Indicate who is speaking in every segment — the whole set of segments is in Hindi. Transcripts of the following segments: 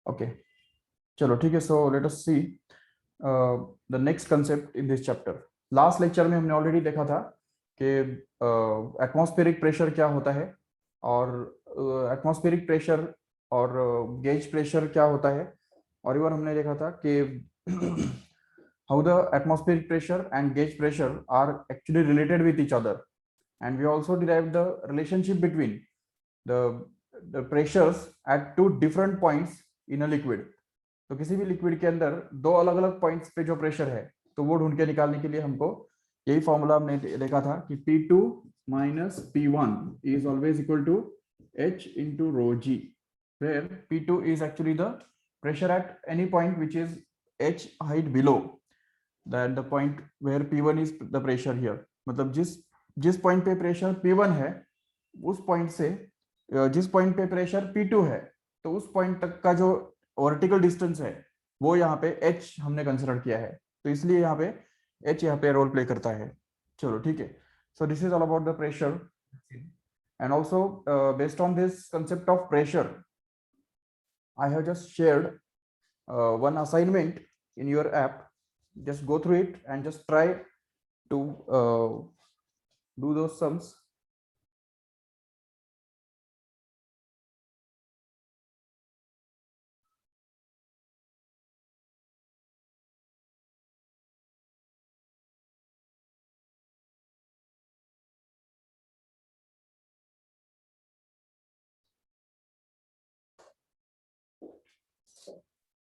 Speaker 1: ओके, चलो ठीक है। So let us see the next concept in this chapter. Last lecture में हमने ऑलरेडी देखा था कि एटमॉस्फेरिक प्रेशर क्या होता है, और एटमॉस्फेरिक प्रेशर और गेज प्रेशर क्या होता है, और इवन हमने देखा था कि how the atmospheric pressure and gauge pressure are actually related with each other, and we also derived the relationship between the the pressures at two different points in a liquid। तो किसी भी लिक्विड के अंदर दो अलग अलग पॉइंट्स पे जो प्रेशर है, तो वो ढूंढ के निकालने के लिए हमको यही फॉर्मूला हमने देखा था कि P2 minus P1 is always equal to H into rho g, where P2 is actually the pressure at any point which is H height below than the point where P1 is the pressure here। मतलब जिस जिस पॉइंट पे प्रेशर P1 है, उस पॉइंट से जिस पॉइंट पे प्रेशर P2 है, तो उस पॉइंट तक का जो वर्टिकल डिस्टेंस है वो यहाँ पे H हमने कंसिडर किया है, तो इसलिए यहाँ पे H यहाँ पे रोल प्ले करता है। चलो ठीक है। सो this is all about the pressure, and also based on this concept of pressure I have just shared one assignment in your app। just go through it and just try to do those sums।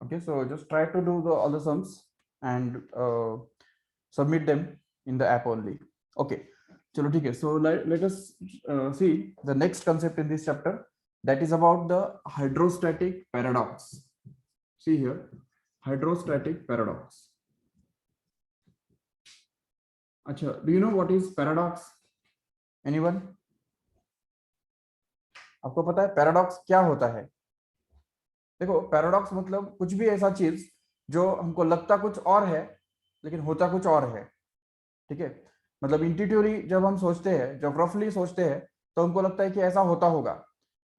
Speaker 1: Okay, so just try to do all the sums and submit them in the app only। okay, chalo theek hai। so let us see the next concept in this chapter, that is about the hydrostatic paradox। see here, hydrostatic paradox। acha, do you know what is paradox? anyone? आपको पता है पैराडॉक्स क्या होता है? देखो, पैराडॉक्स मतलब कुछ भी ऐसा चीज जो हमको लगता कुछ और है लेकिन होता कुछ और है। ठीक है, मतलब इंट्यूटिवली जब हम सोचते हैं, जब रफली सोचते हैं, तो हमको लगता है कि ऐसा होता होगा,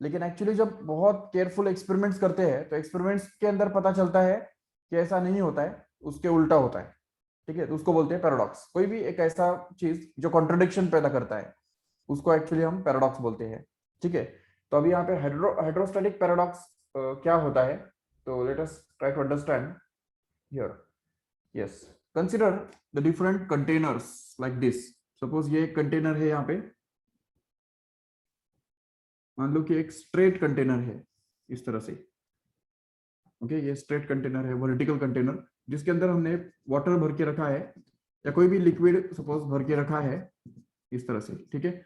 Speaker 1: लेकिन एक्चुअली जब बहुत केयरफुल एक्सपेरिमेंट्स करते हैं तो एक्सपेरिमेंट्स के अंदर पता चलता है कि ऐसा नहीं होता है, उसके उल्टा होता है। ठीक है, तो उसको बोलते हैं पैराडॉक्स। कोई भी एक ऐसा चीज जो कॉन्ट्रडिक्शन पैदा करता है, उसको एक्चुअली हम पैराडॉक्स बोलते हैं। ठीक है, तो अभी यहाँ पे हाइड्रोस्टैटिक पैराडॉक्स क्या होता है, तो let us try to understand here. Yes, consider the different containers like this. Suppose ये एक कंटेनर है, यहाँ पे मान लो कि एक स्ट्रेट कंटेनर है इस तरह से। ओके, ये स्ट्रेट कंटेनर है, वर्टिकल कंटेनर, जिसके अंदर हमने वाटर भर के रखा है या कोई भी लिक्विड सपोज भर के रखा है इस तरह से। ठीक है,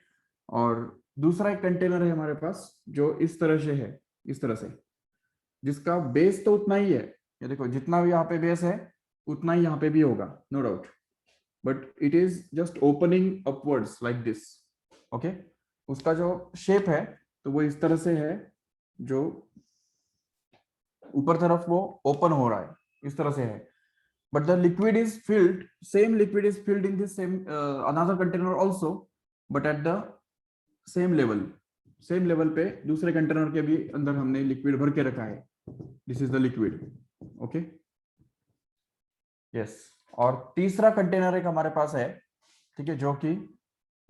Speaker 1: और दूसरा एक कंटेनर है हमारे पास जो इस तरह से है, इस तरह से, जिसका बेस तो उतना ही है। ये देखो, जितना भी यहाँ पे बेस है उतना ही यहाँ पे भी होगा, no doubt, but it is just opening upwards like this. Okay, उसका जो शेप है तो वो इस तरह से है, जो ऊपर तरफ वो ओपन हो रहा है, इस तरह से है। but the liquid is filled, same liquid is filled in this same another container also, but at the same level, same level पे दूसरे कंटेनर के भी अंदर हमने लिक्विड भर के रखा है। This is the liquid. Okay, yes. और तीसरा कंटेनर एक हमारे पास है, ठीक है, जो कि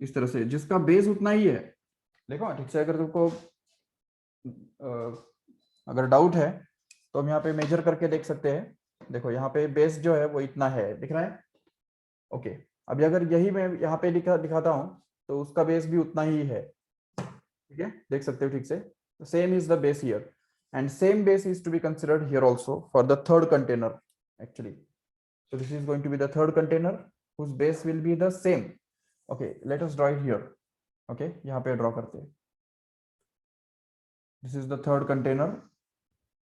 Speaker 1: इस तरह से, जिसका बेस उतना ही है। देखो ठीक से, अगर तुमको अगर डाउट है तो हम यहाँ पे मेजर करके देख सकते हैं। देखो यहाँ पे बेस जो है वो इतना है, दिख रहा है? ओके, अभी अगर यही मैं यहाँ पे दिखाता हूँ तो उसका बेस भी उतना ही है। ठीक है, देख सकते हो ठीक से। Same is the base here, and same base is to be considered here also for the third container actually. So this is going to be the third container whose base will be the same. Okay, let us draw it here. Okay, यहाँ पे ड्रॉ करते हैं। This is the third container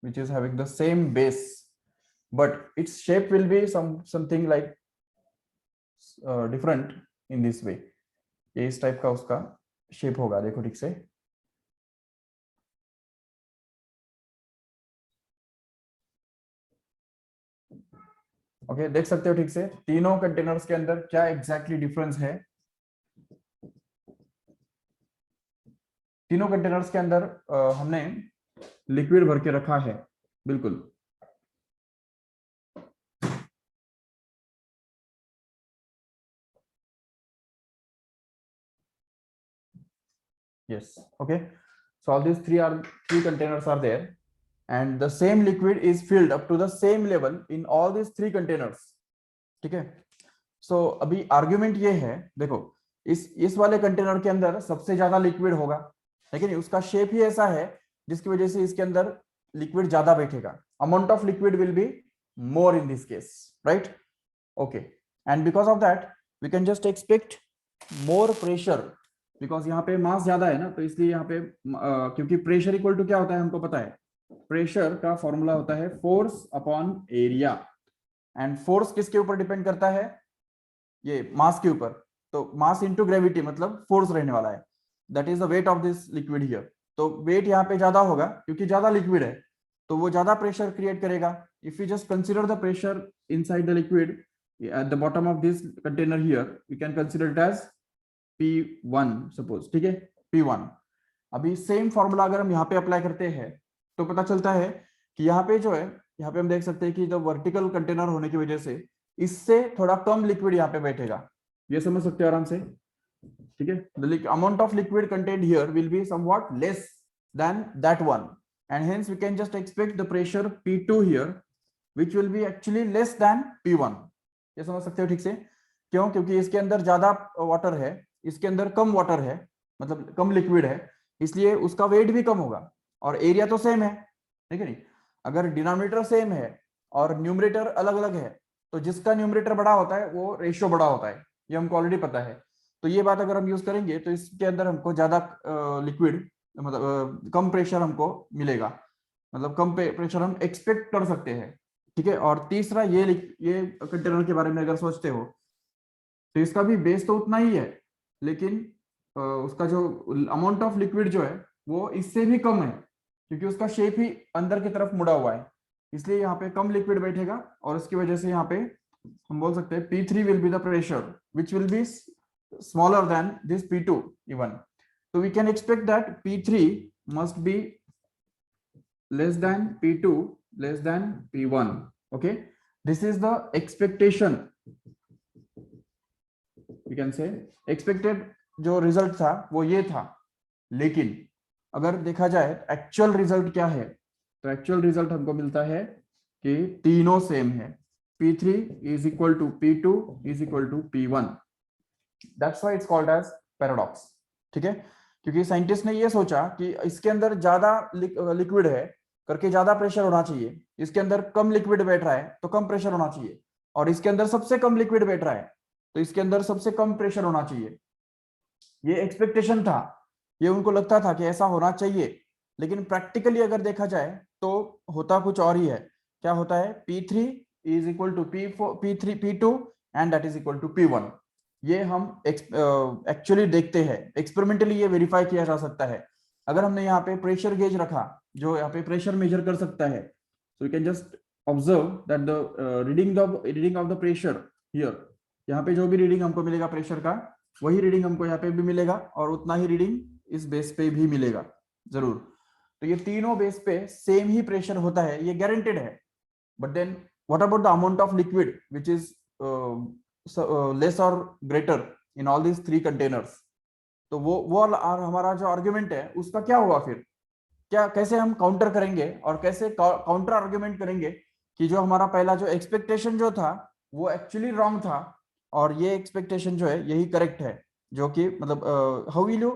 Speaker 1: which is having the same base, but its shape will be something like different in this way। ये इस टाइप का उसका शेप होगा, देखो ठीक से। ओके, देख सकते हो ठीक से तीनों कंटेनर्स के अंदर क्या एग्जैक्टली डिफरेंस है। तीनों कंटेनर्स के अंदर हमने लिक्विड भर के रखा है। बिल्कुल। Yes. Okay. So all these three containers are there, and the same liquid is filled up to the same level in all these three containers. ठीक है। So अभी आर्ग्यूमेंट ये है, देखो इस वाले कंटेनर के अंदर सबसे ज्यादा लिक्विड होगा, लेकिन उसका शेप ही ऐसा है जिसकी वजह से इसके अंदर लिक्विड ज्यादा बैठेगा. Amount of liquid will be more in this case, right? Okay, and because of that we can just expect more pressure, because यहाँ पे मास ज्यादा है ना, तो इसलिए यहाँ पे क्योंकि प्रेशर इक्वल टू क्या होता है हमको पता है, प्रेशर का फॉर्मूला होता है force upon area, and force किसके ऊपर डिपेंड करता है? ये मास के ऊपर. तो मास इनटू ग्रेविटी मतलब फोर्स रहने वाला है, that is the weight of this liquid here. तो वेट यहाँ पे ज्यादा होगा क्योंकि ज्यादा लिक्विड है, तो वो ज्यादा प्रेशर क्रिएट करेगा. If you just consider the pressure inside the liquid at the bottom of this container here, we can consider it as P1 suppose. ठीक है, P1. अभी सेम फॉर्मूला अगर हम यहाँ पे अप्लाई करते हैं तो पता चलता है कि यहाँ पे जो है, यहाँ पे हम देख सकते हैं कि जो वर्टिकल कंटेनर होने की वजह से इससे थोड़ा कम लिक्विड यहाँ पे बैठेगा. ये समझ सकते हो आराम से, ठीक है? The amount of liquid contained here will be somewhat less than that one, and hence we can just expect the pressure P2 here, which will be actually less than P1. ये समझ सकते हो ठीक से? क्यों? क्योंकि इसके अंदर ज्यादा वाटर है, इसके अंदर कम वाटर है, मतलब कम लिक्विड है, इसलिए उसका वेट भी कम होगा और एरिया तो सेम है, ठीक है नहीं? अगर डिनोमिनेटर सेम है और न्यूमरेटर अलग अलग है तो जिसका न्यूमरेटर बड़ा होता है वो रेशियो बड़ा होता है, ये हमको ऑलरेडी पता है. तो ये बात अगर हम यूज करेंगे तो इसके अंदर हमको ज्यादा लिक्विड मतलब कम प्रेशर हमको मिलेगा, मतलब कम प्रेशर हम एक्सपेक्ट कर सकते हैं, ठीक है? और तीसरा ये कंटेनर के बारे में अगर सोचते हो तो इसका भी बेस तो उतना ही है, लेकिन उसका जो अमाउंट ऑफ लिक्विड जो है वो इससे भी कम है क्योंकि उसका शेप ही अंदर की तरफ मुड़ा हुआ है, इसलिए यहाँ पे कम लिक्विड बैठेगा और इसकी वजह से यहाँ पे हम बोल सकते हैं P3 will be the pressure which will be smaller than this P2 even. तो we can expect that P3 must be less than P2 less than P1. Okay, this is the expectation, we can say expected जो रिजल्ट था वो ये था. लेकिन अगर देखा जाए एक्चुअल रिजल्ट क्या है, तो एक्चुअल रिजल्ट हमको मिलता है कि तीनों सेम है. P3 is equal to P2 is equal to P1. That's why it's called as paradox. ठीक है, क्योंकि साइंटिस्ट ने ये सोचा कि इसके अंदर ज्यादा लिक्विड है करके ज्यादा प्रेशर होना चाहिए, इसके अंदर कम लिक्विड बैठ रहा है तो कम प्रेशर होना चाहिए, और इसके अंदर सबसे कम लिक्विड बैठ रहा है तो इसके अंदर सबसे कम प्रेशर होना चाहिए. ये एक्सपेक्टेशन था, ये उनको लगता था कि ऐसा होना चाहिए, लेकिन प्रैक्टिकली अगर देखा जाए तो होता कुछ और ही है. क्या होता है? P3 is equal to P3 P2 and that is equal to P1. ये हम एक्चुअली देखते हैं, एक्सपेरिमेंटली ये वेरीफाई किया जा सकता है. अगर हमने यहाँ पे प्रेशर गेज रखा जो यहाँ पे प्रेशर मेजर कर सकता है, so you can just observe that the reading of the pressure here, यहाँ पे जो भी रीडिंग हमको मिलेगा प्रेशर का वही रीडिंग हमको यहाँ पे भी मिलेगा और उतना ही रीडिंग इस बेस पे भी मिलेगा जरूर. तो ये तीनों बेस पे सेम ही प्रेशर होता है, ये गारंटेड है. But then what about the amount of liquid which is less or greater in all these three containers? तो वो हमारा जो आर्ग्यूमेंट है उसका क्या हुआ फिर? क्या कैसे हम काउंटर करेंगे और कैसे काउंटर आर्ग्यूमेंट करेंगे कि जो हमारा पहला जो एक्सपेक्टेशन जो था वो एक्चुअली रॉन्ग था और ये एक्सपेक्टेशन जो है यही करेक्ट है, जो कि मतलब how will you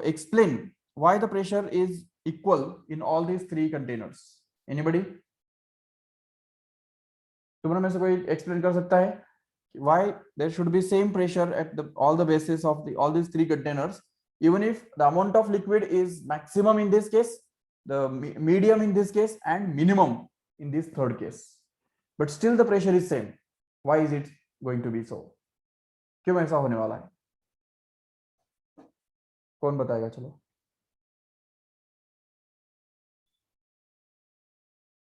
Speaker 1: explain why the pressure is equal in all these three containers? Anybody? तुम्हारे में से कोई एक्सप्लेन कर सकता है why there should be same pressure at all the bases of all these three containers, even if the amount of liquid is maximum in this case, the medium in this case, and minimum in this third case, but still the pressure is same? Why is it going to be so? क्यों ऐसा होने वाला है? कौन बताएगा? चलो.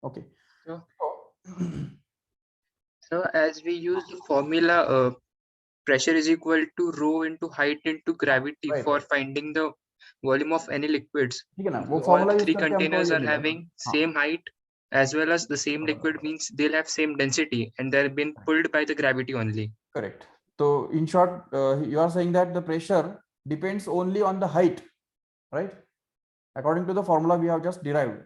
Speaker 1: Okay.
Speaker 2: So as we use the formula, pressure is equal to rho into height into gravity, right, for finding the volume of any liquids.
Speaker 1: ठीक है ना, वो
Speaker 2: all
Speaker 1: formula
Speaker 2: the
Speaker 1: use
Speaker 2: three
Speaker 1: करके हमको
Speaker 2: containers
Speaker 1: ये
Speaker 2: are
Speaker 1: मिलेगा.
Speaker 2: having
Speaker 1: हाँ.
Speaker 2: same height as well as the same liquid means they'll have same density and they're being pulled by the gravity only.
Speaker 1: Correct. So in short, you are saying that the pressure depends only on the height, right? According to the formula we have just derived.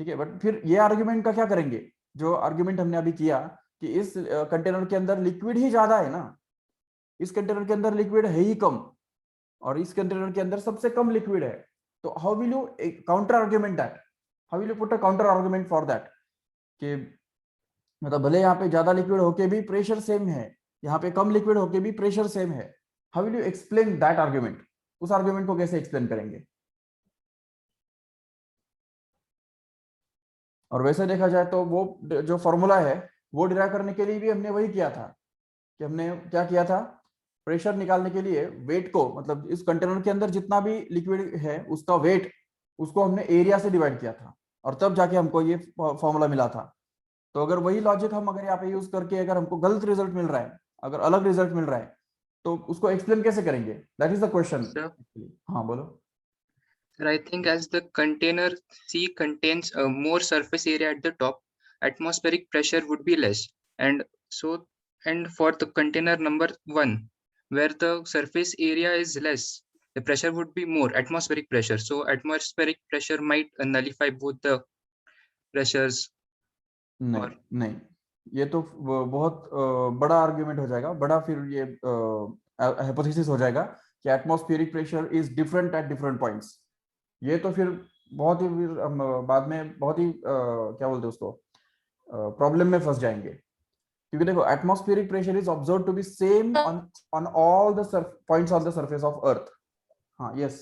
Speaker 1: ठीक है, बट फिर ये आर्ग्यूमेंट का क्या करेंगे? जो आर्ग्यूमेंट हमने अभी किया कि इस कंटेनर के अंदर लिक्विड ही ज्यादा है ना, इस कंटेनर के अंदर लिक्विड है ही कम और इस कंटेनर के अंदर सबसे कम लिक्विड है, तो how will you counter argument that? How will you put a counter argument for that कि मतलब भले यहाँ पे ज्यादा लिक्विड होके भी प्रेशर सेम है, यहाँ पे कम लिक्विड होके भी प्रेशर सेम है, how will you explain that argument? उस आर्ग्यूमेंट को कैसे एक्सप्लेन करेंगे? और वैसे देखा जाए तो वो जो फॉर्मूला है वो डिराइव करने के लिए भी हमने वही किया था कि हमने क्या किया था, प्रेशर निकालने के लिए वेट को, मतलब इस कंटेनर के अंदर जितना भी लिक्विड है उसका वेट, उसको हमने एरिया से डिवाइड किया था और तब जाके हमको ये फॉर्मूला मिला था। तो अगर वही लॉजिक हम अगर यहाँ पे यूज करके अगर हमको गलत रिजल्ट मिल रहा है, अगर अलग रिजल्ट मिल रहा है, तो उसको एक्सप्लेन कैसे करेंगे? That is the question. हाँ बोलो।
Speaker 2: I think as the container C contains more surface area at the top, atmospheric pressure would be less. And so, and for the container number 1, where the surface area is less, the pressure would be more, atmospheric pressure. So atmospheric pressure might nullify both the pressures.
Speaker 1: नहीं नहीं, ये तो बहुत बड़ा आर्ग्यूमेंट हो जाएगा, बड़ा फिर ये हाइपोथेसिस हो जाएगा कि atmospheric pressure is different at different points. ये तो फिर बहुत ही बाद में बहुत ही क्या बोलते हैं उसको, प्रॉब्लम में फंस जाएंगे, क्योंकि देखो atmospheric pressure is observe to be same on all the points on the surface of earth. हाँ yes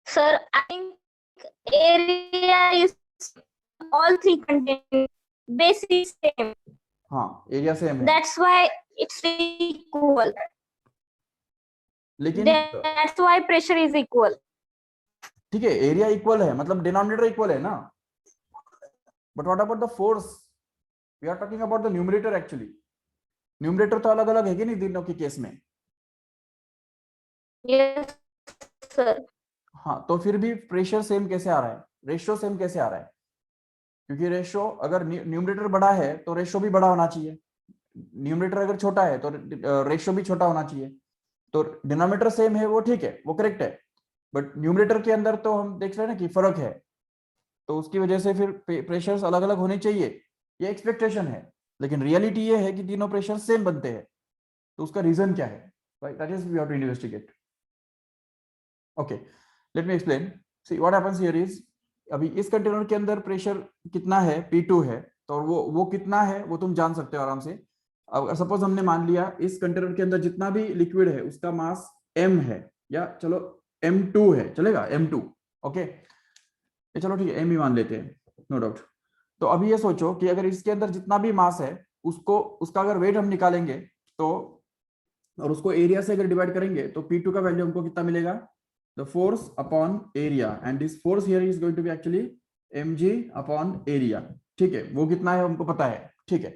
Speaker 3: sir, I think area is all three contain base is same.
Speaker 1: हाँ एरिया सेम है,
Speaker 3: That's why it's equal.
Speaker 1: लेकिन
Speaker 3: That's why pressure is equal.
Speaker 1: ठीक है, एरिया इक्वल है मतलब डिनोमिनेटर इक्वल है ना, but what about the force? We are talking about the numerator. Actually numerator तो अलग अलग है कि नहीं तीनों के केस में?
Speaker 3: Yes, sir.
Speaker 1: हाँ, तो फिर भी प्रेशर सेम कैसे आ रहा है, रेशियो सेम कैसे आ रहा है? क्योंकि रेशियो अगर न्यूमरेटर बड़ा है तो रेशियो भी बड़ा होना चाहिए, न्यूमरेटर अगर छोटा है तो रेशियो भी छोटा होना चाहिए। तो डिनोमिनेटर सेम है वो ठीक है, वो करेक्ट है, बट न्यूमरेटर के अंदर तो हम देख रहे हैं ना कि फर्क है, तो उसकी वजह से फिर प्रेशर्स अलग अलग होने चाहिए, ये एक्सपेक्टेशन है, लेकिन रियलिटी ये है कि तीनों प्रेशर सेम बनते हैं। तो उसका रीजन क्या है? Right, that is we have to investigate. Okay, let me explain. See what happens here is, अभी इस कंटेनर के अंदर प्रेशर कितना है? P2 है, तो वो कितना है वो तुम जान सकते हो आराम से। अब सपोज हमने मान लिया इस कंटेनर के अंदर जितना भी लिक्विड है उसका मास m है, या चलो m2 है, चलेगा m2। ओके चलो ठीक है, m ही मान लेते हैं, नो डाउट। तो अभी ये सोचो कि अगर इसके अंदर जितना भी मास है उसका अगर वेट हम निकालेंगे तो, और उसको एरिया से अगर डिवाइड करेंगे तो P2 का वैल्यू हमको कितना मिलेगा? The force upon area, and this force here is going to be actually mg upon area। ठीक है, वो कितना है हमको पता है। ठीक है,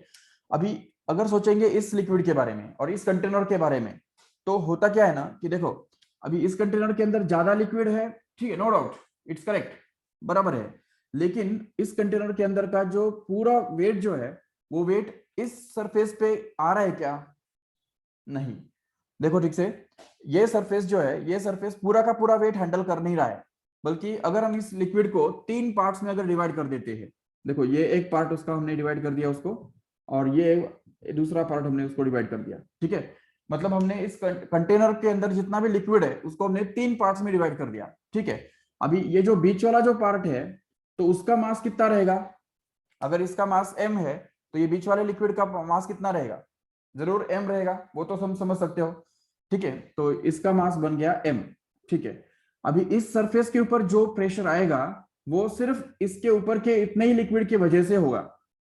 Speaker 1: अभी अगर सोचेंगे इस लिक्विड के बारे में और इस कंटेनर के बारे में, तो होता क्या है ना कि देखो अभी इस कंटेनर के अंदर ज्यादा लिक्विड है, ठीक है, नो डाउट, इट्स करेक्ट, बराबर है, लेकिन इस कंटेनर के अंदर का जो पूरा वेट जो है वो वेट इस सरफेस पे आ रहा है क्या? नहीं। देखो ठीक से, ये सरफेस जो है, ये सरफेस पूरा का पूरा वेट हैंडल कर नहीं रहा है, बल्कि अगर हम इस लिक्विड को 3 पार्ट्स में अगर डिवाइड कर देते हैं, देखो ये एक पार्ट उसका हमने डिवाइड कर दिया उसको, और ये दूसरा पार्ट हमने उसको डिवाइड कर दिया। ठीक है, मतलब हमने इस कंटेनर के अंदर जितना भी लिक्विड है उसको हमने 3 पार्ट्स में डिवाइड कर दिया। ठीक है, अभी ये जो बीच वाला जो पार्ट है तो उसका मास कितना रहेगा? अगर इसका मास m है तो ये बीच वाले लिक्विड का मास कितना रहेगा? जरूर m रहेगा, वो तो हम समझ सकते हो। ठीक है, तो इसका मास बन गया m। ठीक है, अभी इस सरफेस के ऊपर जो प्रेशर आएगा वो सिर्फ इसके ऊपर के इतने ही लिक्विड की वजह से होगा।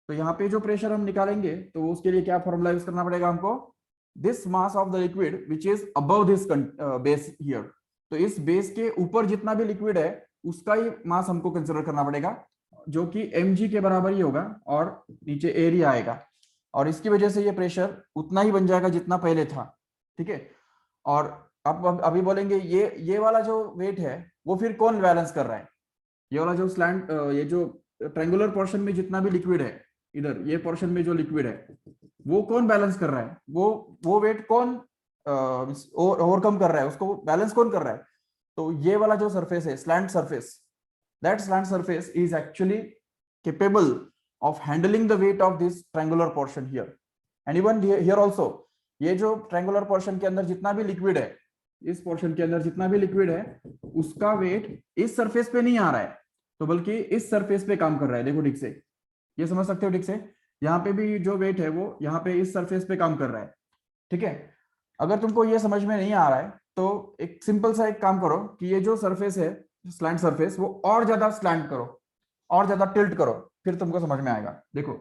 Speaker 1: तो यहाँ पे जो प्रेशर हम निकालेंगे तो उसके लिए क्या फॉर्मूला यूज करना पड़ेगा हमको? This mass of the liquid which is above this base here. तो इस बेस के ऊपर जितना भी लिक्विड है उसका ही मास हमको कंसिडर करना पड़ेगा, जो कि mg के बराबर ही होगा, और नीचे एरिया आएगा, और इसकी वजह से ये प्रेशर उतना ही बन जाएगा जितना पहले था। ठीक है, और आप अभी बोलेंगे ये वाला जो वेट है वो फिर कौन बैलेंस कर रहा है? ये वाला जो स्लैंट, ये जो ट्रायंगुलर पोर्शन में जितना भी लिक्विड है, इधर ये पोर्शन में जो लिक्विड है वो कौन बैलेंस कर रहा है, वो वेट कौन ओवरकम कर रहा है, उसको बैलेंस कौन कर रहा है? तो ये वाला जो सरफेस है, slant surface, that slant surface is actually capable of handling the weight of this triangular portion here. And even here also, ये जो triangular portion के अंदर जितना भी लिक्विड है, इस पोर्शन के अंदर जितना भी लिक्विड है, उसका वेट इस सरफेस पे नहीं आ रहा है, तो बल्कि इस सरफेस पे काम कर रहा है। देखो ठीक से, ये समझ सकते हो ठीक से, यहाँ पे भी जो वेट है वो यहाँ पे इस सरफेस पे काम कर रहा है। ठीक है, अगर तुमको ये समझ में नहीं आ रहा है तो एक सिंपल सा एक काम करो कि ये जो सरफेस है, स्लैंट सरफेस, वो और ज्यादा स्लैंट करो, और ज्यादा टिल्ट करो, फिर तुमको समझ में आएगा। देखो,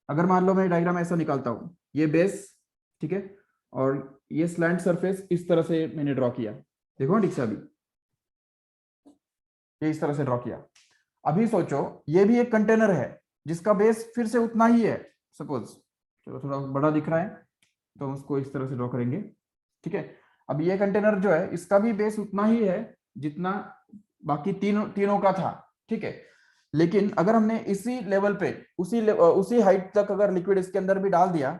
Speaker 1: अगर मान लो मैं डायग्राम ऐसा निकालता हूं, ये बेस, ठीक है, और ये स्लैंट सरफेस इस तरह से मैंने ड्रॉ किया, देखो ठीक से, अभी ये इस तरह से ड्रॉ किया। अभी सोचो ये भी एक कंटेनर है जिसका बेस फिर से उतना ही है, सपोज, चलो थोड़ा बड़ा दिख रहा है तो उसको इस तरह से ड्रॉ करेंगे। ठीक है, अब ये कंटेनर जो है इसका भी बेस उतना ही है जितना बाकी तीनों का था। ठीक है, लेकिन अगर हमने इसी लेवल पे उसी हाइट तक अगर लिक्विड इसके अंदर भी डाल दिया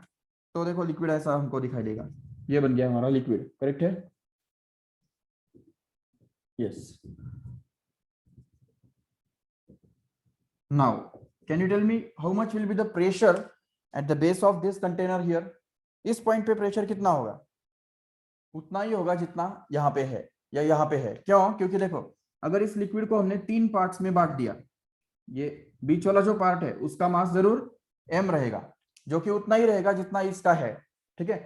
Speaker 1: तो देखो लिक्विड ऐसा हमको दिखाई देगा, ये बन गया हमारा लिक्विड। करेक्ट है? Yes. Now can you tell me how much will be the pressure at the base of this container here? इस पॉइंट पे प्रेशर कितना होगा? उतना ही होगा जितना यहाँ पे है या यहाँ पे है। क्यों? क्योंकि देखो, अगर इस लिक्विड को हमने 3 पार्ट्स में बांट दिया, ये बीच वाला जो पार्ट है उसका मास जरूर m रहेगा, जो कि उतना ही रहेगा जितना इसका है। ठीक है,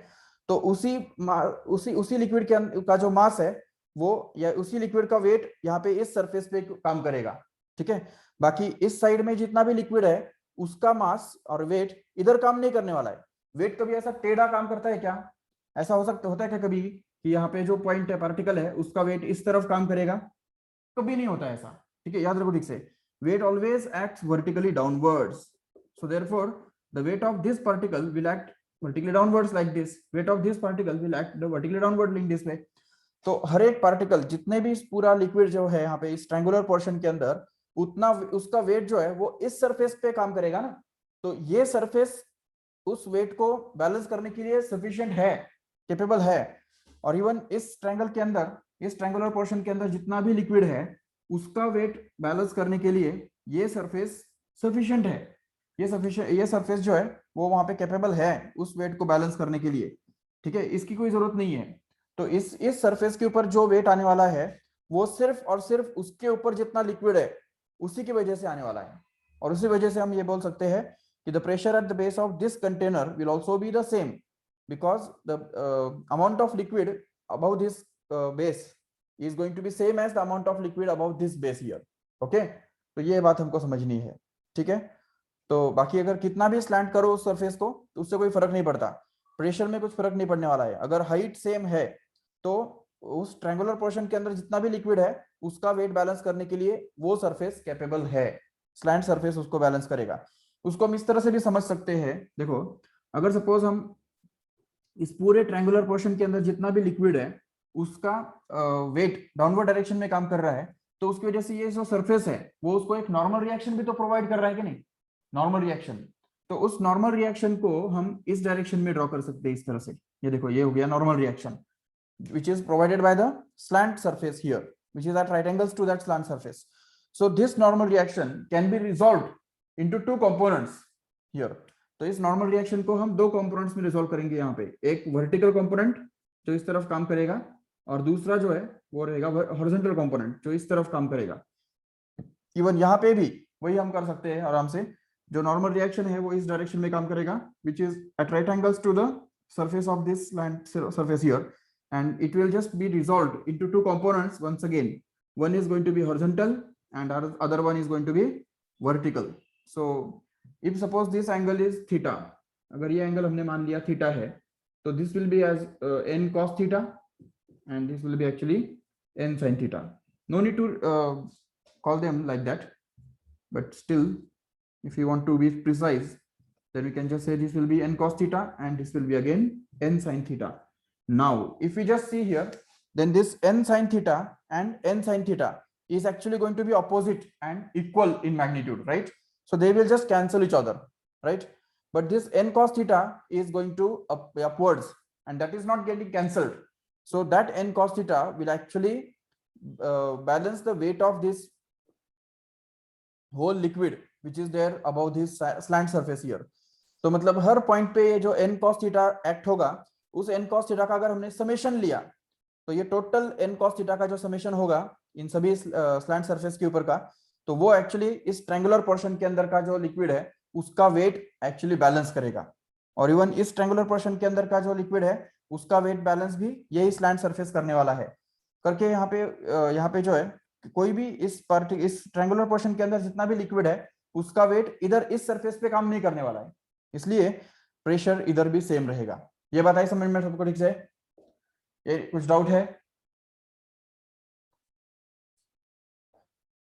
Speaker 1: तो उसी लिक्विड का जो मास है वो, या उसी लिक्विड का वेट यहाँ पे इस सरफेस पे काम करेगा। ठीक है, बाकी इस साइड में जितना भी लिक्विड है उसका मास और वेट इधर काम नहीं करने वाला है। वेट कभी ऐसा टेढ़ा काम करता है क्या? ऐसा होता है क्या कभी कि यहाँ पे जो पॉइंट है, पार्टिकल है, उसका वेट इस तरफ काम करेगा? कभी नहीं होता ऐसा। ठीक है, याद रखो ठीक से, weight always acts vertically downwards, so therefore the weight of this particle will act vertically downwards like this, weight of this particle will act the vertically downward like this way। तो हर एक पार्टिकल, जितने भी इस पूरा लिक्विड जो है यहाँ पे इस ट्रायंगुलर पोर्शन के अंदर, उतना उसका वेट जो है वो इस सरफेस पे काम करेगा ना। तो ये सरफेस उस वेट को बैलेंस करने के लिए सफिशिएंट है, कैपेबल है। और इवन इस ट्रायंगल के अंदर, इस ट्रायंगुलर पोर्शन के अंदर जितना भी लिक्विड है उसका वेट बैलेंस करने के लिए ये सरफेस सफिशिएंट है। ये सरफेस जो है वो वहां पे कैपेबल है उस वेट को बैलेंस करने के लिए। ठीक है, इसकी कोई जरूरत नहीं है। तो इस सरफेस के ऊपर जो वेट आने वाला है वो सिर्फ और सिर्फ उसके ऊपर जितना लिक्विड है उसी की वजह से आने वाला है। और उसी वजह से हम ये बोल सकते हैं कि the pressure at the base of this container will also be the same, because the amount of liquid above this base is going to be same as the amount of liquid above this base here। okay, तो ये बात हमको समझनी है। ठीक है, तो बाकी अगर कितना भी स्लैंट करो उस सरफेस को तो उससे कोई फर्क नहीं पड़ता, प्रेशर में कुछ फर्क नहीं पड़ने वाला है। अगर हाइट सेम है तो उस ट्रायंगुलर पोर्शन के अंदर जितना भी लिक्विड है उसका वेट बैलेंस करने के लिए वो सरफेस कैपेबल है, स्लैंट सरफेस उसको बैलेंस करेगा। उसको हम इस तरह से भी समझ सकते हैं। देखो, अगर सपोज हम इस पूरे ट्रायंगुलर पोर्शन के अंदर जितना भी लिक्विड है उसका वेट डाउनवर्ड डायरेक्शन में काम कर रहा है, तो उसकी वजह से ये जो सरफेस है वो उसको एक नॉर्मल रिएक्शन भी तो प्रोवाइड कर रहा है कि नहीं? Normal reaction. तो उस नॉर्मल रिएक्शन को हम इस डायरेक्शन में ड्रॉ कर सकते हैं इस तरह से। ये देखो, ये हो गया normal reaction which is provided by the slant surface here, which is at right angles to that slant surface। so this normal reaction can be resolved into 2 components here। तो इस नॉर्मल रिएक्शन को हम 2 कंपोनेंट्स में रिजॉल्व करेंगे। यहाँ पे एक वर्टिकल कंपोनेंट जो इस तरफ काम करेगा, और दूसरा जो है वो रहेगा हॉरिजॉन्टल कंपोनेंट जो इस तरफ काम करेगा। इवन यहाँ पे भी वही हम कर सकते हैं आराम से। जो नॉर्मल रिएक्शन है वो इस डायरेक्शन में काम करेगा, which is at right angles to the surface of this slant surface here, and it will just be resolved into 2 components once again। one is going to be horizontal and other one is going to be vertical। so if suppose this angle is theta, अगर ये एंगल हमने मान लिया थीटा है, तो this will be as n cos theta and this will be actually n sin theta। no need to call them like that, but still if you want to be precise then we can just say this will be n cos theta and this will be again n sin theta। now if we just see here, then this n sin theta and n sin theta is actually going to be opposite and equal in magnitude, right? so they will just cancel each other, right? But this n cos theta is going to upwards, and that is not getting cancelled. So that n cos theta will actually balance the weight of this whole liquid which is there above this slant surface here. तो मतलब हर पॉइंट पे ये जो n cos theta एक्ट होगा, उस n cos theta का अगर हमने समेशन लिया तो ये टोटल n cos theta का जो समेशन होगा इन सभी स्लैंट सरफेस के ऊपर का, तो वो एक्चुअली इस ट्रायंगुलर पोर्शन के अंदर का जो लिक्विड है उसका वेट एक्चुअली बैलेंस करेगा, और इवन इस ट्रायंगुलर पोर्शन के अंदर का जो लिक्विड है उसका वेट बैलेंस भी यही स्लैंट सरफेस करने वाला है करके। यहाँ पे जो है कोई भी इस ट्रायंगुलर पोर्शन के अंदर जितना भी लिक्विड है उसका वेट इधर इस सरफेस पे काम नहीं करने वाला है, इसलिए प्रेशर इधर भी सेम रहेगा। ये बात आई समझ में सबको ठीक से? ये कुछ डाउट है?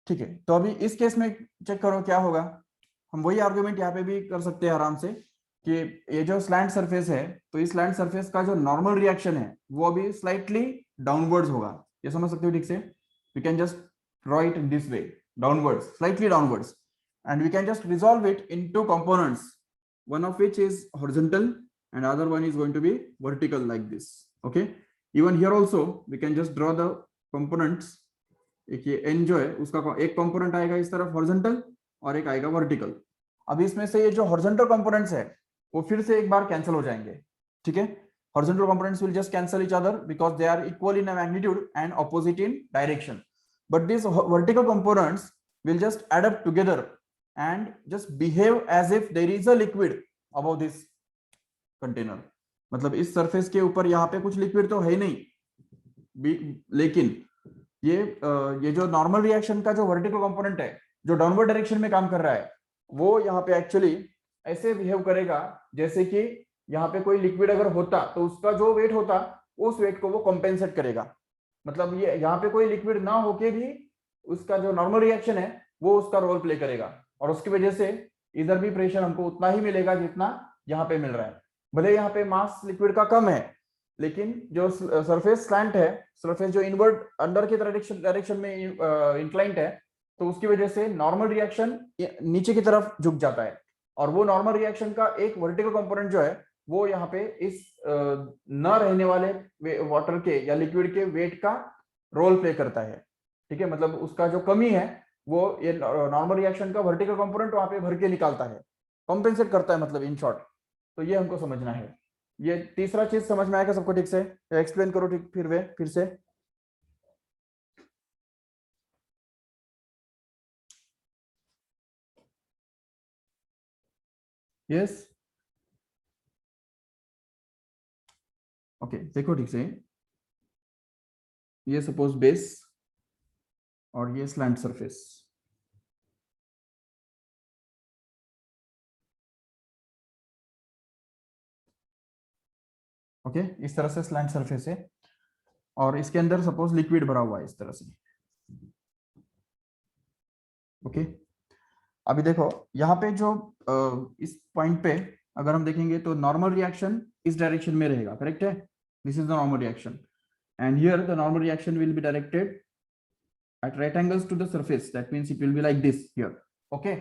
Speaker 1: ठीक है, तो अभी इस केस में चेक करो क्या होगा। हम वही आर्गुमेंट यहाँ पे भी कर सकते हैं आराम से कि ये जो स्लैंट सरफेस है, तो इस स्लैंट सरफेस का जो नॉर्मल रिएक्शन है वो अभी स्लाइटली डाउनवर्ड्स होगा। ये समझ सकते हो ठीक से? We can just draw it in this way, downwards, slightly downwards, and we can just resolve it in two components, one of which is horizontal and other one is going to be vertical like this. Okay, even here also we can just draw the components. एक ये n जो है उसका एक कंपोनेंट आएगा इस तरफ हॉरिजॉन्टल और एक आएगा वर्टिकल। अब इसमें से ये जो हॉरिजॉन्टल कंपोनेंट्स है वो फिर से एक बार कैंसिल हो जाएंगे, ठीक है? Horizontal components will just cancel each other because they are equal in magnitude and opposite in direction, but this vertical components will just add up together and just behave as if there is a liquid above this container. मतलब इस सरफेस के ऊपर यहाँ पे कुछ लिक्विड तो है नहीं, लेकिन ये जो नॉर्मल रिएक्शन का जो वर्टिकल कंपोनेंट है जो डाउनवर्ड डायरेक्शन में काम कर रहा है वो यहाँ पे एक्चुअली ऐसे बिहेव करेगा जैसे कि यहाँ पे कोई लिक्विड अगर होता तो उसका जो वेट होता उस वेट को वो कॉम्पेंसेट करेगा। मतलब ये यहाँ पे कोई लिक्विड ना होके भी उसका जो नॉर्मल रिएक्शन है वो उसका रोल प्ले करेगा, और उसकी वजह से इधर भी प्रेशर हमको उतना ही मिलेगा जितना यहाँ पे मिल रहा है। भले यहाँ पे मास लिक्विड का कम है, लेकिन जो सरफेस स्लैंट है, सरफेस जो इनवर्ड अंडर के डायरेक्शन में इंक्लाइंट है, तो उसकी वजह से नॉर्मल रिएक्शन नीचे की तरफ झुक जाता है, और वो नॉर्मल रिएक्शन का एक वर्टिकल कंपोनेंट जो है वो यहाँ पे इस न रहने वाले वाटर के या लिक्विड के वेट का रोल प्ले करता है, ठीक है? मतलब उसका जो कमी है वो ये नॉर्मल रिएक्शन का वर्टिकल कंपोनेंट वहां पे भर के निकालता है, कॉम्पेंसेट करता है, मतलब इन शॉर्ट। तो ये हमको समझना है। ये तीसरा चीज समझ में आएगा सबको ठीक से? एक्सप्लेन करो ठीक फिर से। यस, ओके, देखो ठीक से, ये सपोज बेस और ये स्लैंट सरफेस, ओके, इस तरह से स्लैंट सरफेस है और इसके अंदर सपोज लिक्विड भरा हुआ है इस तरह से, ओके। अभी देखो यहाँ पे जो इस पॉइंट पे अगर हम देखेंगे तो नॉर्मल रिएक्शन इस डायरेक्शन में रहेगा, करेक्ट है? This is the normal reaction, and here the normal reaction will be directed at right angles to the surface. That means it will be like this here. Okay,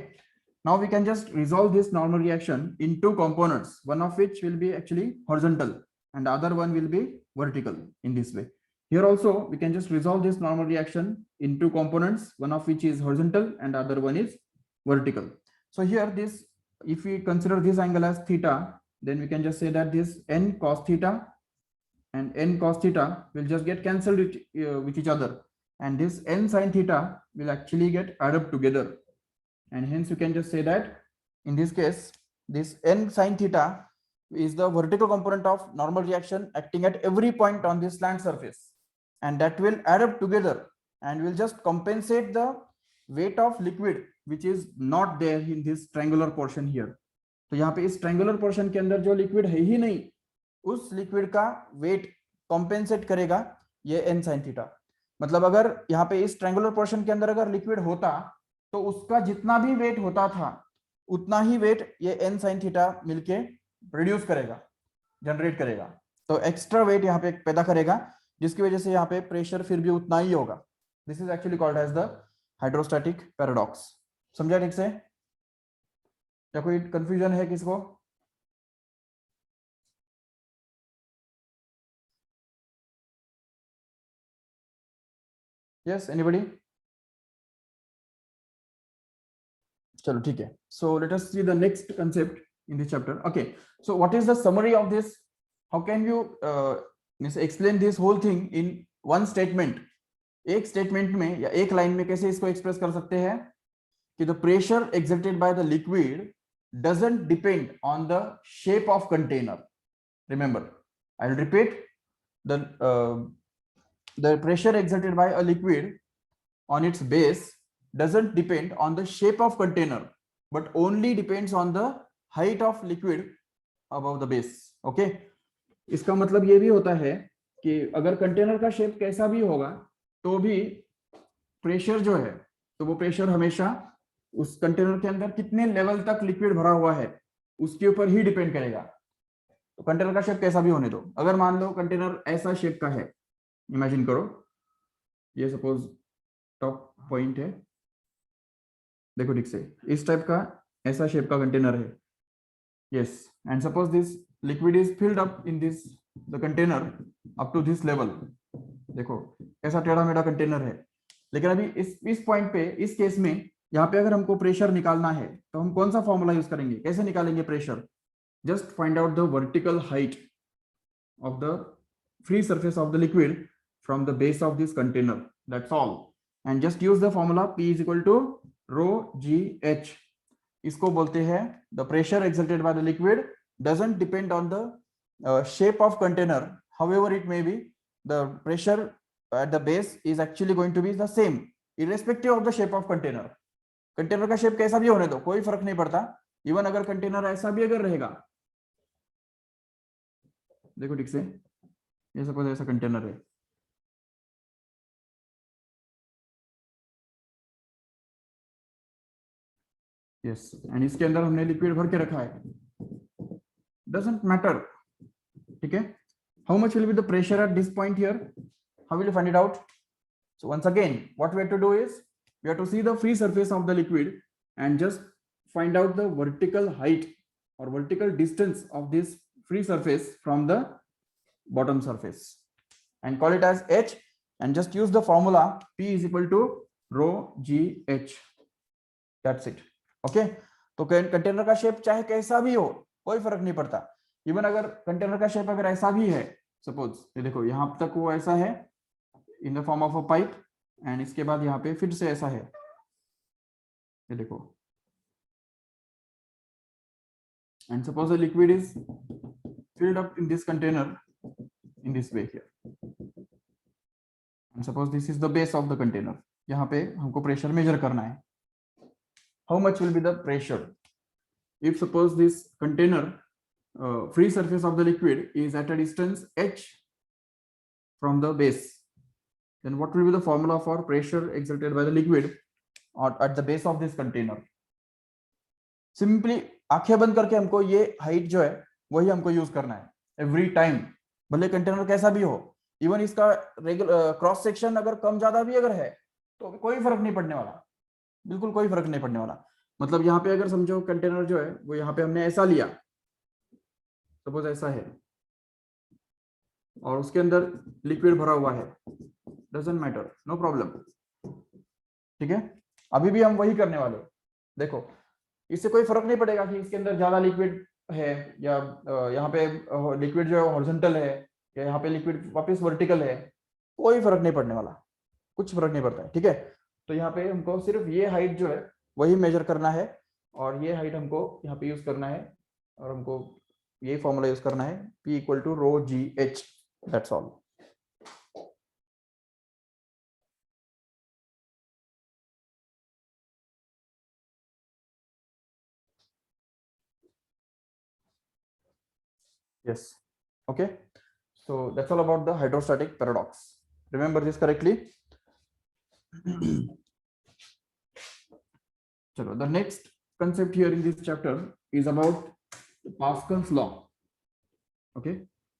Speaker 1: now we can just resolve this normal reaction in two components, one of which will be actually horizontal and the other one will be vertical in this way. Here also we can just resolve this normal reaction in two components, one of which is horizontal and the other one is vertical. So here this, if we consider this angle as theta, then we can just say that this n cos theta and n cos theta will just get cancelled with each other, and this n sin theta will actually get added up together, and hence you can just say that in this case this n sin theta is the vertical component of normal reaction acting at every point on this slant surface, and that will add up together and will just compensate the weight of liquid which is not there in this triangular portion here. तो यहाँ पे इस triangular portion के अंदर जो liquid है ही नहीं, उस liquid का weight compensate करेगा ये n sin theta। मतलब अगर यहाँ पे इस ट्रायंगुलर पोर्शन के अंदर अगर लिक्विड होता तो उसका जितना भी वेट होता था उतना ही वेट ये n sin थीटा मिलके प्रोड्यूस करेगा, जनरेट करेगा, तो एक्स्ट्रा वेट यहाँ पे पैदा करेगा, जिसकी वजह से यहाँ पे प्रेशर फिर भी उतना ही होगा। This is actually called as the hydrostatic paradox. समझा ठीक से? या कोई कंफ्यूजन है किसको? Yes, anybody? चलो ठीक है. So let us see the next concept in this chapter. Okay, so what is the summary of this? How can you explain this whole thing in one statement? एक स्टेटमेंट में या एक लाइन में कैसे इसको एक्सप्रेस कर सकते हैं कि the pressure exerted by the liquid doesn't depend on the shape of container. Remember, I'll repeat, the pressure exerted by a liquid on its base doesn't depend on the shape of container but only depends on the height of liquid above the base. Okay, इसका मतलब ये भी होता है कि अगर कंटेनर का शेप कैसा भी होगा तो भी प्रेशर जो है, तो वो प्रेशर हमेशा उस कंटेनर के अंदर कितने लेवल तक लिक्विड भरा हुआ है उसके ऊपर ही डिपेंड करेगा. तो कंटेनर का शेप कैसा भी होने दो. अगर मान लो कंटेनर ऐसा शेप का है, इमेजिन करो, ये सपोज टॉप पॉइंट है, देखो ठीक से इस टाइप का ऐसा शेप का कंटेनर है. Yes, and suppose this liquid is filled up in this the container up to this level. देखो ऐसा टेढ़ा मेढ़ा कंटेनर है, लेकिन अभी इस पॉइंट पे, इस केस में यहाँ पे अगर हमको प्रेशर निकालना है तो हम कौन सा फॉर्मूला यूज करेंगे? कैसे निकालेंगे pressure? Just find out the vertical height of the free surface of the liquid from the base of this container, that's all. And just use the formula P is equal to rho g h. इसको बोलते हैं the pressure exerted by the liquid doesn't depend on the shape of container, however it may be, the pressure at the base is actually going to be the same irrespective of the shape of container. Container का शेप कैसा भी होने दो, कोई फर्क नहीं पड़ता. इवन अगर कंटेनर ऐसा भी अगर रहेगा, देखो ठीक से, ये सपोज ऐसा कंटेनर है, यस, एंड इसके अंदर हमने लिक्विड भर के रखा है, डजंट मैटर. ठीक है, how much will be the pressure at this point here? How will you find it out? So once again, what we have to do is we have to see the free surface of the liquid and just find out the vertical height or vertical distance of this free surface from the bottom surface and call it as H, and just use the formula P is equal to rho G H. That's it. Okay, तो कंटेनर का शेप चाहे कैसा भी हो कोई फर्क नहीं पड़ता. इवन अगर कंटेनर का शेप अगर ऐसा भी है, सपोज ये देखो यहाँ तक वो ऐसा है in the form of a pipe, and इसके बाद यहाँ पे फिर से ऐसा है, ये देखो, and suppose the liquid is filled up in this container in this way here, and suppose this is the base of the container. यहाँ पे हमको प्रेशर मेजर करना है. How much will be the pressure if suppose this container free surface of the liquid is at a distance h from the base? Then what will be the formula for pressure exerted by the liquid or at the base of this container? Simply आंखें बंद करके हमको ये हाइट जो है वही हमको यूज करना है एवरी टाइम, भले कंटेनर कैसा भी हो. इवन इसका क्रॉस सेक्शन अगर कम ज्यादा भी अगर है तो कोई फर्क नहीं पड़ने वाला, बिल्कुल कोई फर्क नहीं पड़ने वाला. मतलब यहाँ पे अगर समझो कंटेनर जो है वो यहाँ पे हमने ऐसा लिया, सपोज ऐसा है, और उसके अंदर लिक्विड भरा हुआ है, डजंट मैटर, नो प्रॉब्लम. ठीक है, अभी भी हम वही करने वाले. देखो इससे कोई फर्क नहीं पड़ेगा कि इसके अंदर ज्यादा लिक्विड है या यहाँ पे लिक्विड जो है हॉरिजॉन्टल है या यहाँ पे लिक्विड वापस वर्टिकल है, कोई फर्क नहीं पड़ने वाला, कुछ फर्क नहीं पड़ता है. ठीक है, तो यहाँ पे हमको सिर्फ ये हाइट जो है वही मेजर करना है, और ये हाइट हमको यहाँ पे यूज करना है, और हमको ये फॉर्मूला यूज करना है P equal to rho g h. That's all. Yes. Okay. So that's all about the hydrostatic paradox. Remember this correctly. So the next concept here in this chapter is about Pascal's law. Okay.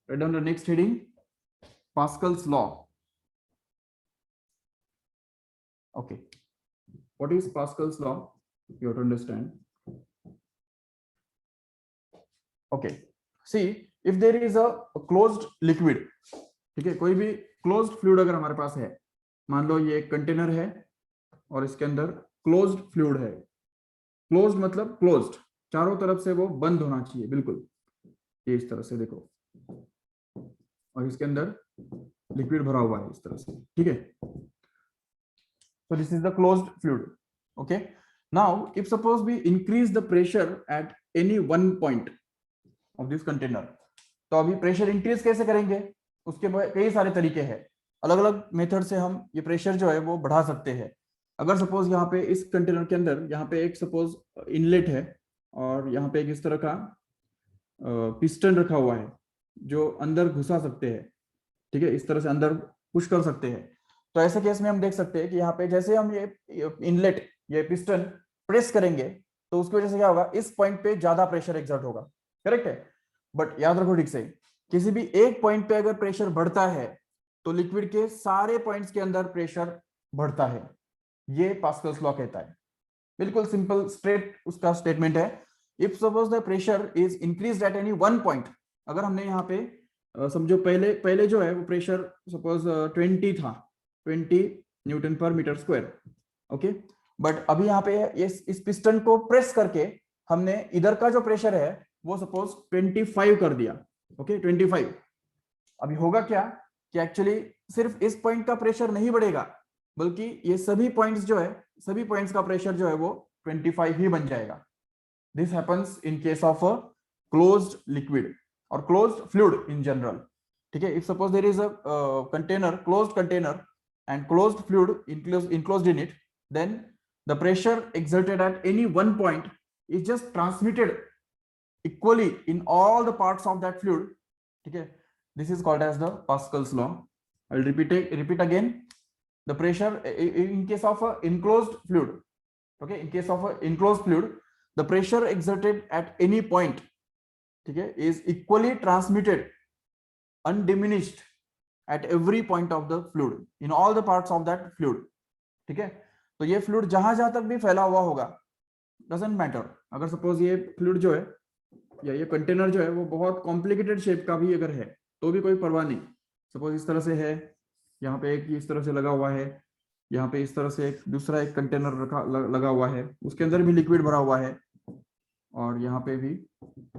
Speaker 1: Write down the next heading, Pascal's law. Okay. What is Pascal's law? You have to understand. Okay, see if there is a closed liquid, ठीक है, कोई भी क्लोज्ड फ्लूइड अगर हमारे पास है, मान लो ये एक कंटेनर है और इसके अंदर क्लोज्ड फ्लूइड है। क्लोज्ड मतलब क्लोज्ड, चारों तरफ से वो बंद होना चाहिए बिल्कुल, ये इस तरह से देखो, और इसके अंदर लिक्विड भरा हुआ है इस तरह से, ठीक है। So this is the closed fluid. Okay. Now, if suppose we increase the pressure at any one point of this container, तो अभी प्रेशर इंक्रीज कैसे करेंगे, उसके कई सारे तरीके हैं, अलग अलग मेथड से हम ये प्रेशर जो है वो बढ़ा सकते हैं। अगर सपोज यहाँ पे इस कंटेनर के अंदर यहाँ पे एक सपोज इनलेट है और यहाँ पे एक इस तरह का पिस्टन रखा हुआ है जो अंदर घुसा सकते हैं, ठीक है, इस तरह से अंदर पुश कर सकते हैं। तो ऐसे केस में हम देख सकते हैं कि यहाँ पे जैसे हम ये इनलेट, ये पिस्टन प्रेस करेंगे तो उसकी वजह से क्या होगा, इस पॉइंट पे ज्यादा प्रेशर एक्सर्ट होगा, करेक्ट है। बट याद रखो ठीक से, किसी भी एक पॉइंट पे अगर प्रेशर बढ़ता है तो लिक्विड के सारे पॉइंट्स के अंदर प्रेशर बढ़ता है, ये पास्कल्स लॉ कहता है। बिल्कुल सिंपल स्ट्रेट उसका स्टेटमेंट है। If suppose the pressure is increased at any one point, अगर हमने यहाँ पे समझो पहले जो है वो प्रेशर सपोज 20 था, 20 न्यूटन पर मीटर स्क्वायर, ओके। बट अभी यहाँ पे इस पिस्टन को प्रेस करके हमने इधर का जो प्रेशर है वो सपोज 25 कर दिया, ओके 25। अभी होगा क्या कि एक्चुअली सिर्फ इस पॉइंट का प्रेशर नहीं बढ़ेगा, बल्कि ये सभी पॉइंट्स जो है, सभी पॉइंट्स का प्रेशर जो है वो 25 ही बन जाएगा। This happens in case of a closed liquid और क्लोज्ड फ्लूइड इन जनरल, ठीक है। If suppose there is a container, closed container and closed fluid enclosed in it, then the pressure exerted at any one point is just transmitted equally in all the parts of that fluid, okay. This is called as the Pascal's law. I'll repeat again. The pressure in case of a enclosed fluid, okay, in case of a enclosed fluid, the pressure exerted at any point, okay, is equally transmitted undiminished at every point of the fluid in all the parts of that fluid, ठीक है। तो ये फ्लूइड जहां तक भी फैला हुआ होगा, डजंट मैटर। अगर सपोज ये फ्लूइड जो है या ये कंटेनर जो है वो बहुत कॉम्प्लिकेटेड शेप का भी अगर है तो भी कोई परवाह नहीं। सपोज इस तरह से है, यहाँ पे एक इस तरह से लगा हुआ है, यहाँ पे इस तरह से एक दूसरा एक कंटेनर लगा हुआ है, उसके अंदर भी लिक्विड भरा हुआ है, और यहाँ पे भी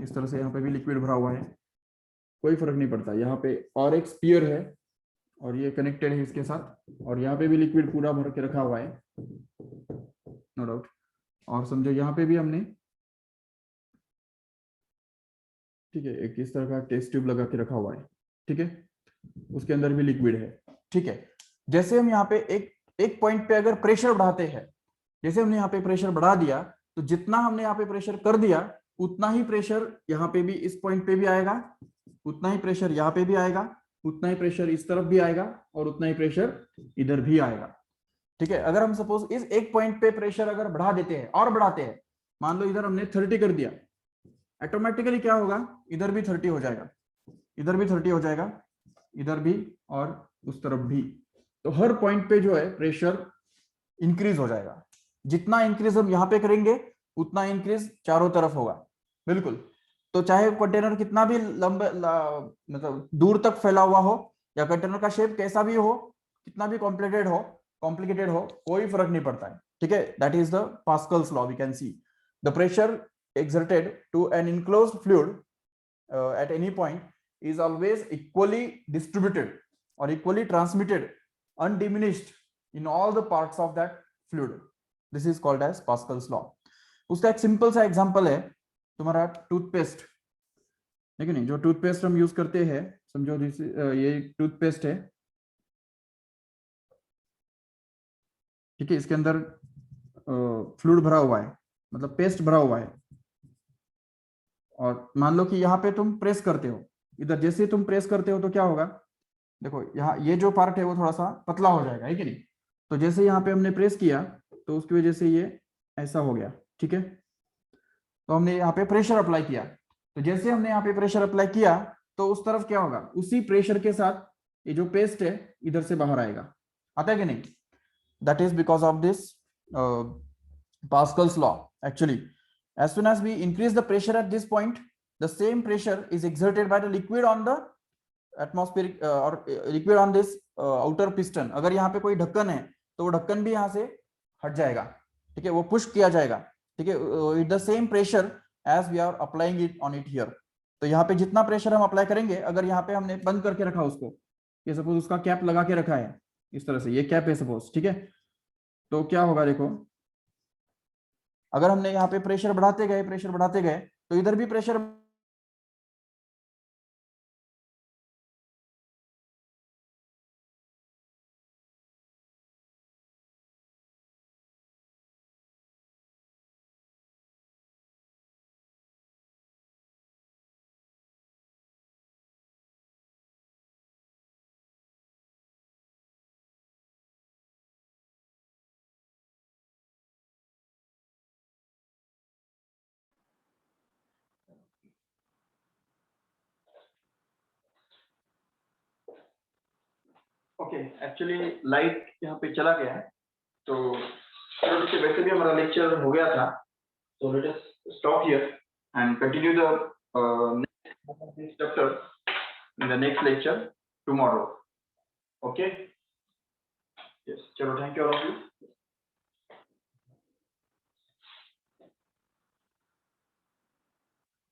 Speaker 1: इस तरह से यहाँ पे भी लिक्विड भरा हुआ है, कोई फर्क नहीं पड़ता। यहाँ पे और एक स्पीयर है और ये कनेक्टेड है इसके साथ, और यहाँ पे भी लिक्विड पूरा भर के रखा हुआ है, नो डाउट। और समझो यहाँ पे भी हमने, ठीक है, एक इस तरह का टेस्ट ट्यूब लगा के रखा हुआ है, ठीक है, उसके अंदर भी लिक्विड है, ठीक है। जैसे हम यहाँ पे एक पॉइंट पे अगर प्रेशर बढ़ाते हैं, जैसे हमने यहाँ पे प्रेशर बढ़ा दिया, तो जितना हमने यहाँ पे प्रेशर कर दिया उतना ही प्रेशर यहाँ पे भी इस पॉइंट पे भी आएगा, उतना ही प्रेशर यहाँ पे भी आएगा, उतना ही प्रेशर इस तरफ भी आएगा, और उतना ही प्रेशर इधर भी आएगा, ठीक है। अगर हम सपोज इस एक पॉइंट पे प्रेशर अगर बढ़ा देते हैं और बढ़ाते हैं, मान लो इधर हमने 30 कर दिया, ऑटोमेटिकली क्या होगा, इधर भी 30 हो जाएगा, इधर भी 30 हो जाएगा, इधर भी और उस तरफ भी। तो हर पॉइंट पे जो है प्रेशर इंक्रीज हो जाएगा। जितना इंक्रीज हम यहाँ पे करेंगे उतना इंक्रीज चारों तरफ होगा, बिल्कुल। तो चाहे कंटेनर कितना भी मतलब दूर तक फैला हुआ हो, या कंटेनर का शेप कैसा भी हो, कितना भी कॉम्प्लिकेटेड हो, कोई फर्क नहीं पड़ता है, ठीक है। That is the Pascal's law. We can see the pressure exerted to an enclosed fluid at any point is always equally distributed or equally transmitted undiminished in all the parts of that fluid. This is called as Pascal's law. उसका एक सिंपल सा एग्जांपल है तुम्हारा टूथपेस्ट, है कि नहीं। जो टूथपेस्ट हम यूज करते हैं, समझो ये टूथपेस्ट है, ठीक है, इसके अंदर फ्लूइड भरा हुआ है, मतलब पेस्ट भरा हुआ है, और मान लो कि यहाँ पे तुम प्रेस करते हो, इधर जैसे तुम प्रेस करते हो तो क्या होगा, देखो यहाँ ये जो पार्ट है वो थोड़ा सा पतला हो जाएगा, है कि नहीं। तो जैसे यहाँ पे हमने प्रेस किया तो उसकी वजह से ये ऐसा हो गया, ठीक है। तो हमने यहाँ पे प्रेशर अप्लाई किया, तो जैसे हमने यहाँ पे प्रेशर अप्लाई किया तो उस तरफ क्या होगा, उसी प्रेशर के साथ ये जो पेस्ट है इधर से बाहर आएगा, आता है कि नहीं। That is because of this Pascal's law. Actually, as soon as we increase the pressure at this point, the same pressure is exerted by the liquid on the atmospheric or liquid on this outer piston. अगर यहाँ पे कोई ढक्कन है तो वो ढक्कन भी यहाँ से हट जाएगा, ठीक है, वो पुश किया जाएगा, ठीक है, it the same pressure as we are applying it on it here. तो यहाँ पे जितना प्रेशर हम अप्लाई करेंगे, अगर यहाँ पे हमने बंद करके रखा उसको, ये सपोज उसका कैप लगा के रखा है इस तरह से, ये कैप है सपोज, ठीक है, तो क्या होगा देखो, अगर हमने यहाँ पे प्रेशर बढ़ाते गए तो इधर भी प्रेशर ओके, एक्चुअली लाइट यहाँ पे चला गया है, तो वैसे भी हमारा लेक्चर हो गया था, so let us stop here and continue the next chapter in the next lecture tomorrow. Okay, yes, chalo, thank you all of you.